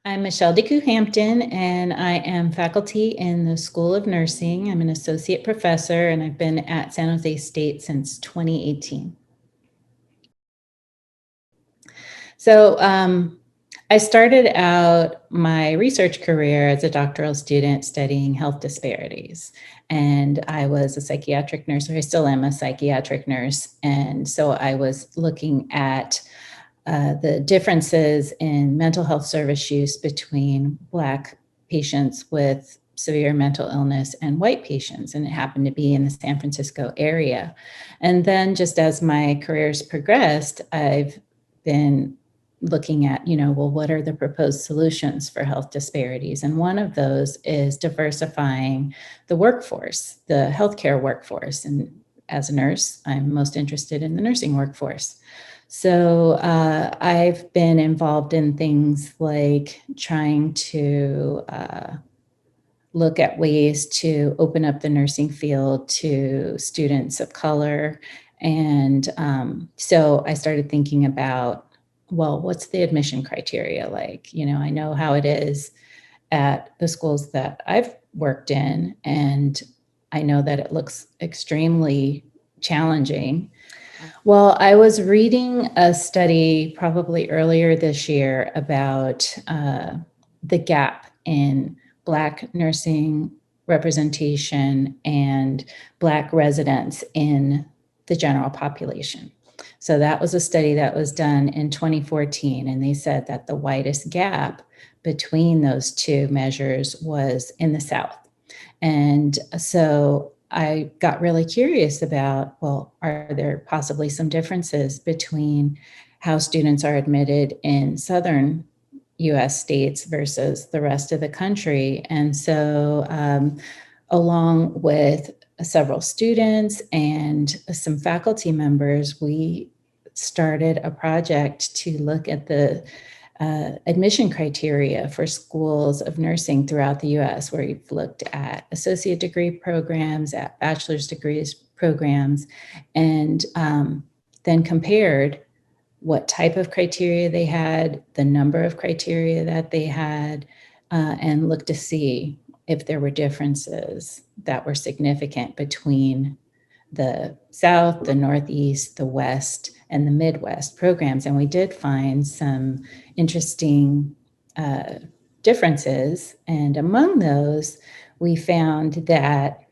I'm Michelle DeCoux Hampton, and I am faculty in the School of Nursing. I'm an associate professor, and I've been at San Jose State since 2018. So I started out my research career as a doctoral student studying health disparities. And I was a psychiatric nurse, or I still am a psychiatric nurse. And so I was looking at the differences in mental health service use between Black patients with severe mental illness and white patients. And it happened to be in the San Francisco area. And then just as my career's progressed, I've been looking at, well, what are the proposed solutions for health disparities? And one of those is diversifying the workforce, the healthcare workforce. And as a nurse, I'm most interested in the nursing workforce. So I've been involved in things like trying to look at ways to open up the nursing field to students of color. And so I started thinking about, well, what's the admission criteria like? I know how it is at the schools that I've worked in, and I know that it looks extremely challenging. Well, I was reading a study probably earlier this year about the gap in Black nursing representation and Black residents in the general population. So that was a study that was done in 2014, and they said that the widest gap between those two measures was in the South. And so I got really curious about, well, are there possibly some differences between how students are admitted in Southern US states versus the rest of the country? And so along with several students and some faculty members, we started a project to look at the admission criteria for schools of nursing throughout the US, where we've looked at associate degree programs, at bachelor's degrees programs, and then compared what type of criteria they had, the number of criteria that they had, and looked to see if there were differences that were significant between the South, the Northeast, the West, and the Midwest programs. And we did find some interesting differences. And among those, we found that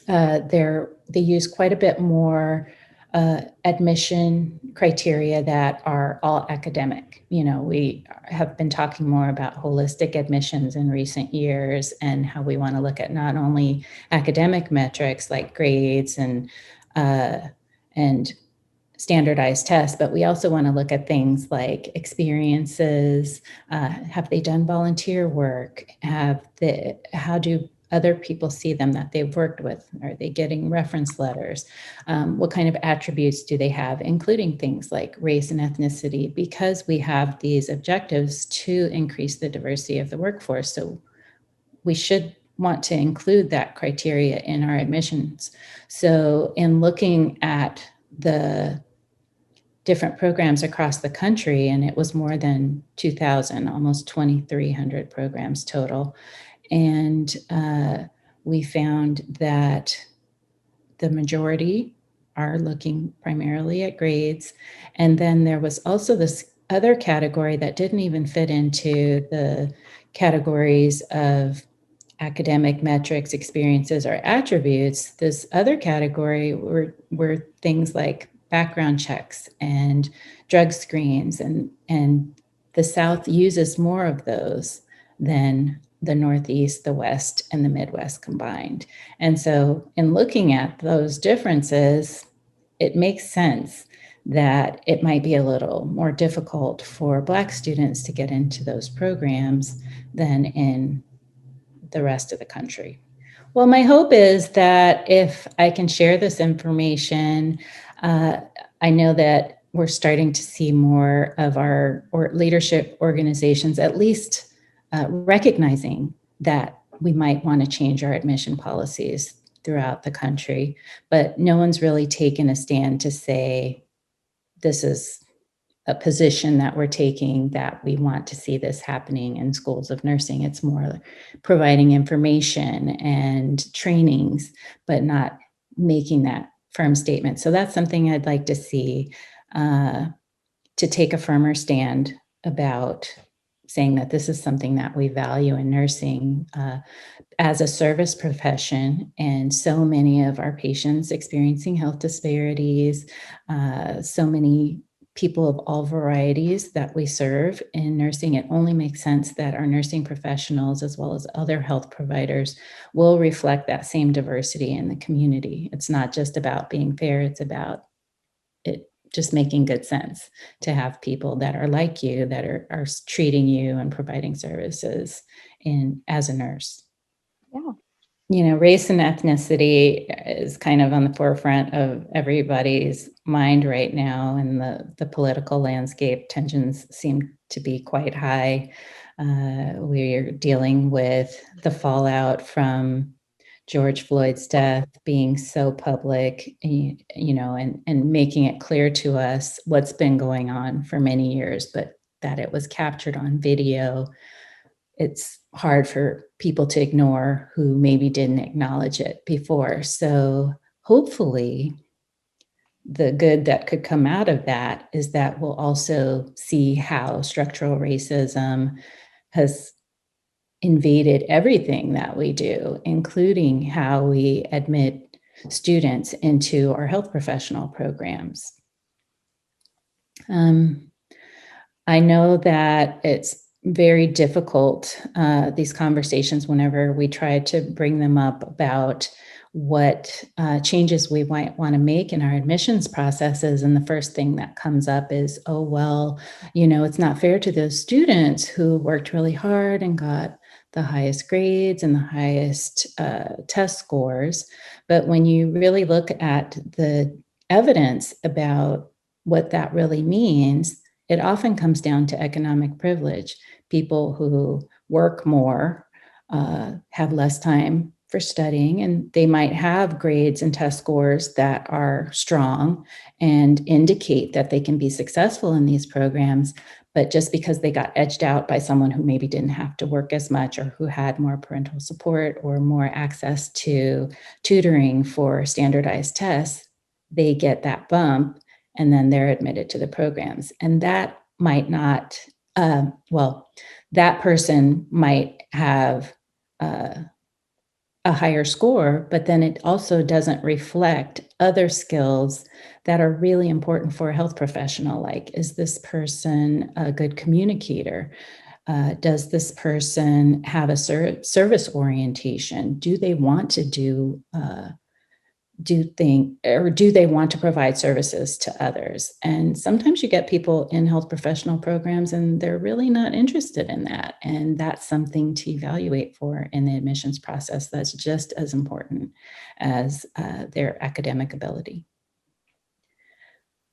they use quite a bit more admission criteria that are all academic. We have been talking more about holistic admissions in recent years, and how we want to look at not only academic metrics like grades and standardized tests, but we also want to look at things like experiences. Have they done volunteer work? How do other people see them that they've worked with? Are they getting reference letters? What kind of attributes do they have, including things like race and ethnicity, because we have these objectives to increase the diversity of the workforce. So we should want to include that criteria in our admissions. So in looking at the different programs across the country, and it was more than 2,000, almost 2,300 programs total, and we found that the majority are looking primarily at grades. And then there was also this other category that didn't even fit into the categories of academic metrics, experiences, or attributes. This other category were things like background checks and drug screens, and the South uses more of those than the Northeast, the West, and the Midwest combined. And so in looking at those differences, it makes sense that it might be a little more difficult for Black students to get into those programs than in the rest of the country. Well, my hope is that if I can share this information, I know that we're starting to see more of our leadership organizations at least recognizing that we might want to change our admission policies throughout the country, but no one's really taken a stand to say this is a position that we're taking that we want to see this happening in schools of nursing. It's more providing information and trainings, but not making that firm statement. So that's something I'd like to see, to take a firmer stand about saying that this is something that we value in nursing, as a service profession, and so many of our patients experiencing health disparities, so many people of all varieties that we serve in nursing. It only makes sense that our nursing professionals, as well as other health providers, will reflect that same diversity in the community. It's not just about being fair, it's about it just making good sense to have people that are like you, that are treating you and providing services in as a nurse. Yeah. You know, race and ethnicity is kind of on the forefront of everybody's mind right now, and the political landscape tensions seem to be quite high. We're dealing with the fallout from George Floyd's death being so public, you know, and making it clear to us what's been going on for many years, but that it was captured on video. It's hard for people to ignore who maybe didn't acknowledge it before. So hopefully, the good that could come out of that is that we'll also see how structural racism has invaded everything that we do, including how we admit students into our health professional programs. I know that it's very difficult, these conversations, whenever we try to bring them up about what changes we might want to make in our admissions processes. And the first thing that comes up is, oh, well, you know, it's not fair to those students who worked really hard and got the highest grades and the highest test scores. But when you really look at the evidence about what that really means, it often comes down to economic privilege. People who work more have less time for studying, and they might have grades and test scores that are strong and indicate that they can be successful in these programs. But just because they got edged out by someone who maybe didn't have to work as much, or who had more parental support or more access to tutoring for standardized tests, they get that bump and then they're admitted to the programs. And that might not, that person might have a higher score, but then it also doesn't reflect other skills that are really important for a health professional. Like, is this person a good communicator? Does this person have a service orientation? Do they want to do they want to provide services to others? And sometimes you get people in health professional programs and they're really not interested in that. And that's something to evaluate for in the admissions process. That's just as important as their academic ability.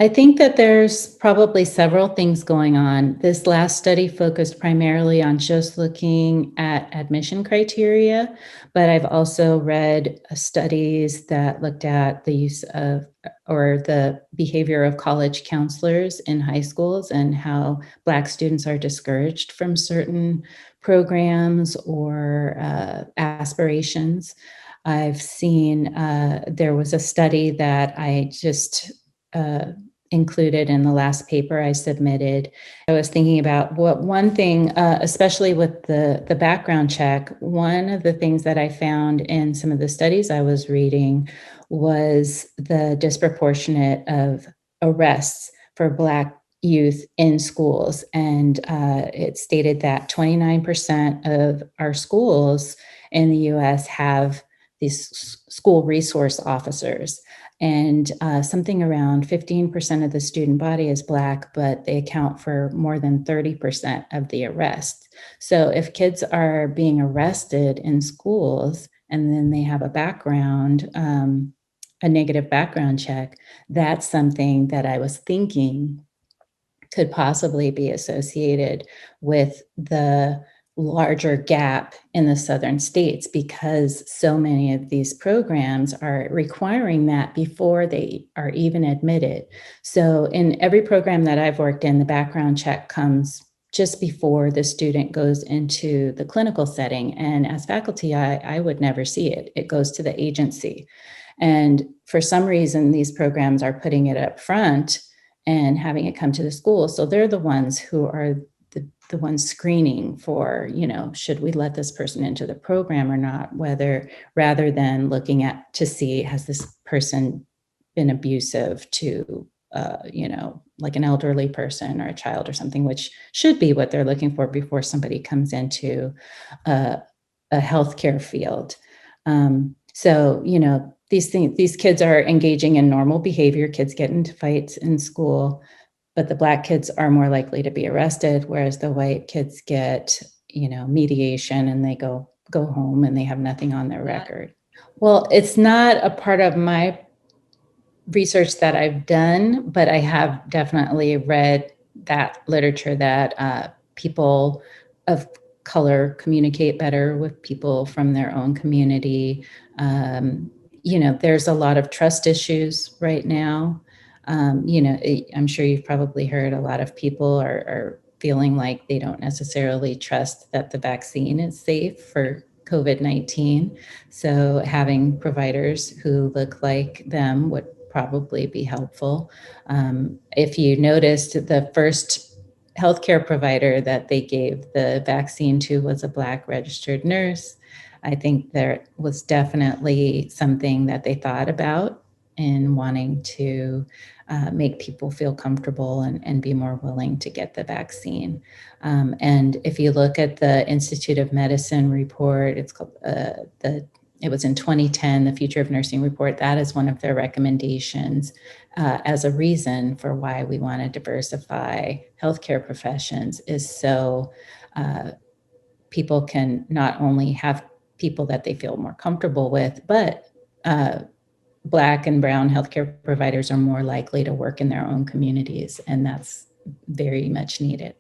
I think that there's probably several things going on. This last study focused primarily on just looking at admission criteria, but I've also read studies that looked at the use of, or the behavior of, college counselors in high schools, and how Black students are discouraged from certain programs or aspirations. I've seen, there was a study that I just included in the last paper I submitted. I was thinking about what one thing, especially with the background check, one of the things that I found in some of the studies I was reading was the disproportionate of arrests for Black youth in schools. And it stated that 29% of our schools in the US have these school resource officers. And something around 15% of the student body is Black, but they account for more than 30% of the arrests. So if kids are being arrested in schools and then they have a background, a negative background check, that's something that I was thinking could possibly be associated with the larger gap in the southern states because so many of these programs are requiring that before they are even admitted. So in every program that I've worked in, the background check comes just before the student goes into the clinical setting. And as faculty, I would never see it. It goes to the agency. And for some reason, these programs are putting it up front and having it come to the school. So they're the ones who are the ones screening for, should we let this person into the program or not, rather than looking at to see, has this person been abusive to, like an elderly person or a child or something, which should be what they're looking for before somebody comes into a healthcare field. So, these kids are engaging in normal behavior. Kids get into fights in school, but the Black kids are more likely to be arrested, whereas the white kids get, mediation and they go home and they have nothing on their record. Well, it's not a part of my research that I've done, but I have definitely read that literature that people of color communicate better with people from their own community. There's a lot of trust issues right now. I'm sure you've probably heard a lot of people are feeling like they don't necessarily trust that the vaccine is safe for COVID-19. So having providers who look like them would probably be helpful. If you noticed, the first healthcare provider that they gave the vaccine to was a Black registered nurse. I think there was definitely something that they thought about in wanting to make people feel comfortable and be more willing to get the vaccine. And if you look at the Institute of Medicine report, it's called it was in 2010, the Future of Nursing report. That is one of their recommendations as a reason for why we want to diversify healthcare professions, is so people can not only have people that they feel more comfortable with, but Black and brown healthcare providers are more likely to work in their own communities, and that's very much needed.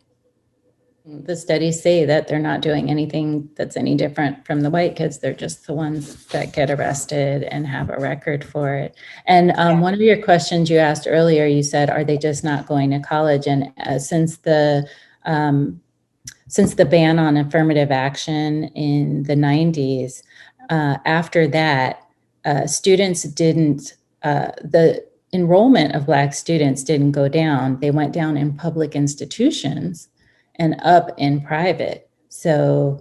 The studies say that they're not doing anything that's any different from the white kids. They're just the ones that get arrested and have a record for it. And one of your questions you asked earlier, you said, are they just not going to college? And since the ban on affirmative action in the 90s, after that, students didn't, the enrollment of Black students didn't go down. They went down in public institutions and up in private. So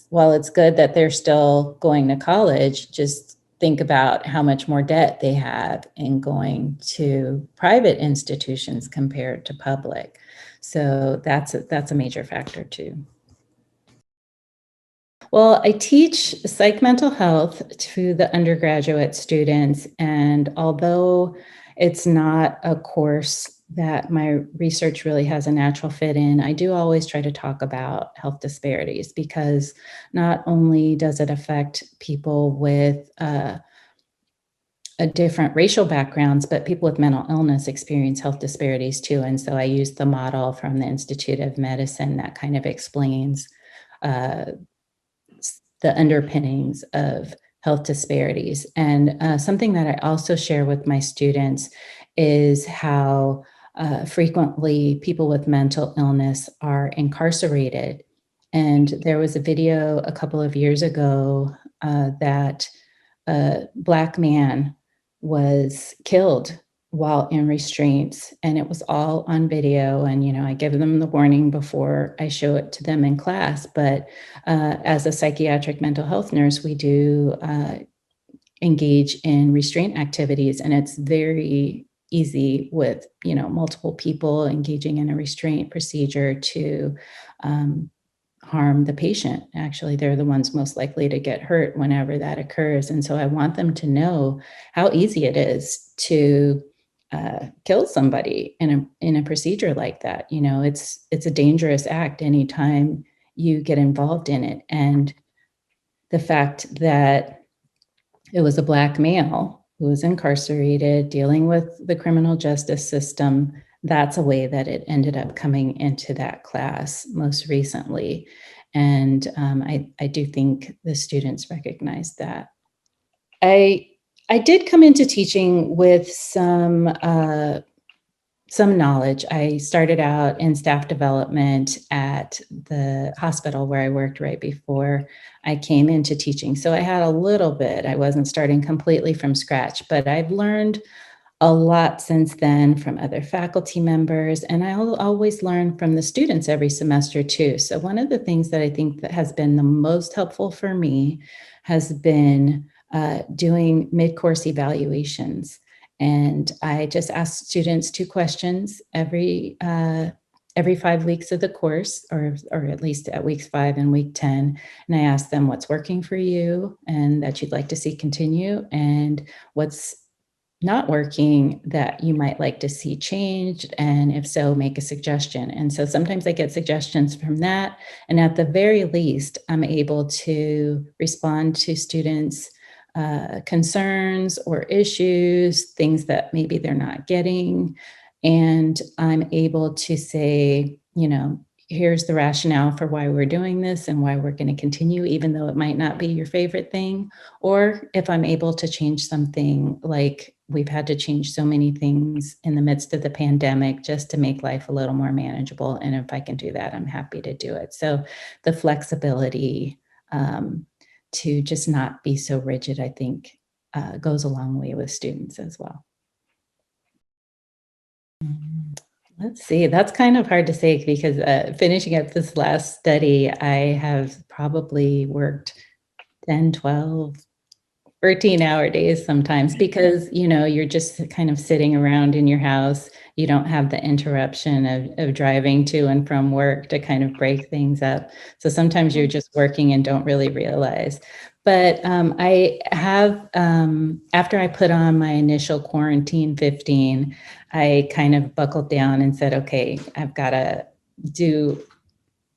while it's good that they're still going to college, just think about how much more debt they have in going to private institutions compared to public. So that's a major factor too. Well, I teach psych mental health to the undergraduate students, and although it's not a course that my research really has a natural fit in, I do always try to talk about health disparities, because not only does it affect people with different racial backgrounds, but people with mental illness experience health disparities too. And so I use the model from the Institute of Medicine that kind of explains the underpinnings of health disparities. And something that I also share with my students is how frequently people with mental illness are incarcerated. And there was a video a couple of years ago that a Black man was killed while in restraints, and it was all on video. And, I give them the warning before I show it to them in class. But as a psychiatric mental health nurse, we do engage in restraint activities, and it's very easy with, multiple people engaging in a restraint procedure to harm the patient. Actually, they're the ones most likely to get hurt whenever that occurs. And so I want them to know how easy it is to kill somebody in a procedure like that. It's a dangerous act anytime you get involved in it. And the fact that it was a Black male who was incarcerated, dealing with the criminal justice system, that's a way that it ended up coming into that class most recently. And I do think the students recognize that. I I did come into teaching with some knowledge. I started out in staff development at the hospital where I worked right before I came into teaching. So I had a little bit. I wasn't starting completely from scratch, but I've learned a lot since then from other faculty members, and I'll always learn from the students every semester too. So one of the things that I think that has been the most helpful for me has been doing mid-course evaluations. And I just ask students 2 questions every 5 weeks of the course, or at least at weeks 5 and week 10. And I ask them what's working for you and that you'd like to see continue, and what's not working that you might like to see changed, and if so, make a suggestion. And so sometimes I get suggestions from that, and at the very least, I'm able to respond to students' concerns or issues, things that maybe they're not getting, and I'm able to say, here's the rationale for why we're doing this and why we're going to continue, even though it might not be your favorite thing. Or if I'm able to change something, like we've had to change so many things in the midst of the pandemic just to make life a little more manageable. And if I can do that, I'm happy to do it. So the flexibility to just not be so rigid, I think, goes a long way with students as well. Let's see, that's kind of hard to say because finishing up this last study, I have probably worked 10, 12, 13-hour days sometimes because, you're just kind of sitting around in your house. You don't have the interruption of driving to and from work to kind of break things up. So sometimes you're just working and don't really realize. But I have, after I put on my initial quarantine 15, I kind of buckled down and said, okay, I've got to do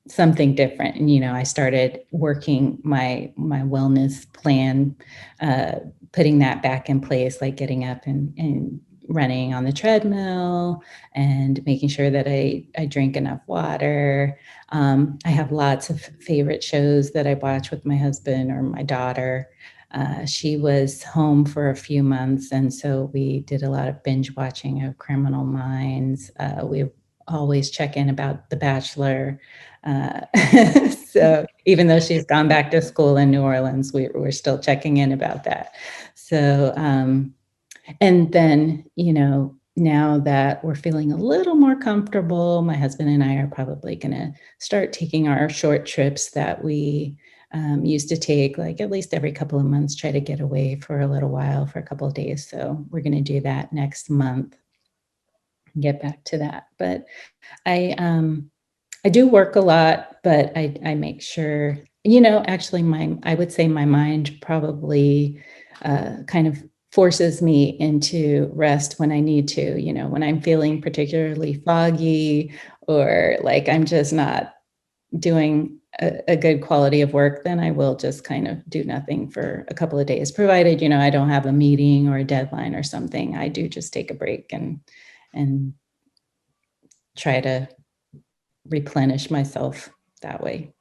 something different. And, I started working my wellness plan, uh, putting that back in place, like getting up and running on the treadmill and making sure that I drink enough water. I have lots of favorite shows that I watch with my husband or my daughter. She was home for a few months, and so we did a lot of binge watching of Criminal Minds. We always check in about The Bachelor. Uh, so even though she's gone back to school in New Orleans, we're still checking in about that. So, and then, now that we're feeling a little more comfortable, my husband and I are probably going to start taking our short trips that we used to take, like at least every couple of months, try to get away for a little while for a couple of days. So we're going to do that next month and get back to that. But I do work a lot, but I make sure, actually I would say my mind probably kind of forces me into rest when I need to, when I'm feeling particularly foggy or like I'm just not doing a good quality of work, then I will just kind of do nothing for a couple of days, provided, I don't have a meeting or a deadline or something. I do just take a break and try to replenish myself that way.